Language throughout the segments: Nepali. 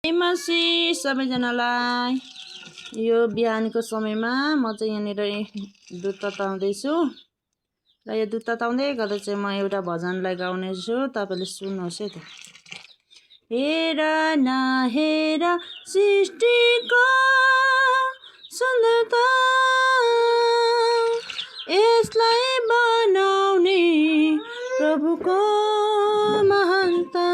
मसी सबैजनालाई यो बिहानको समयमा म चाहिँ यहाँनिर दुध तताउँदैछु र यो दुध तताउँदै गर्दा चाहिँ म एउटा भजनलाई गाउनेछु। तपाईँले सुन्नुहोस् है त। हेर न हेर सृष्टिको सुन्दरता, यसलाई बनाउने प्रभुको महानता,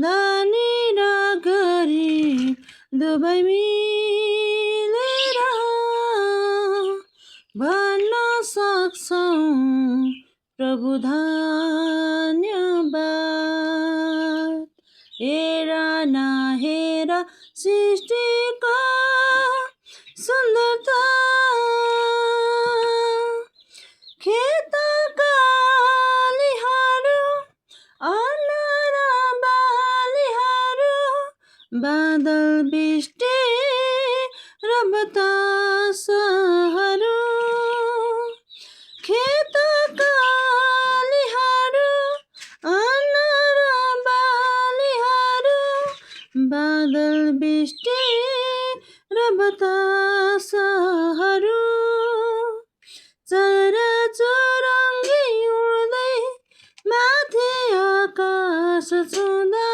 धनी र गरिब दुवै मिलेर भन्न सक्छौँ प्रभु धन्यवाद। हेर न हेर सृष्टिको सुन्दरता, खेतका बालीहरू, अन्न र बालीहरू, बादल बिष्टे र बतासहरू, खेतका बालीहरू, अन्न र बालीहरू, बादल बिष्टे र बतासहरू, चराचुरुङ्गी उड्दै माथि आकाश छुँदा,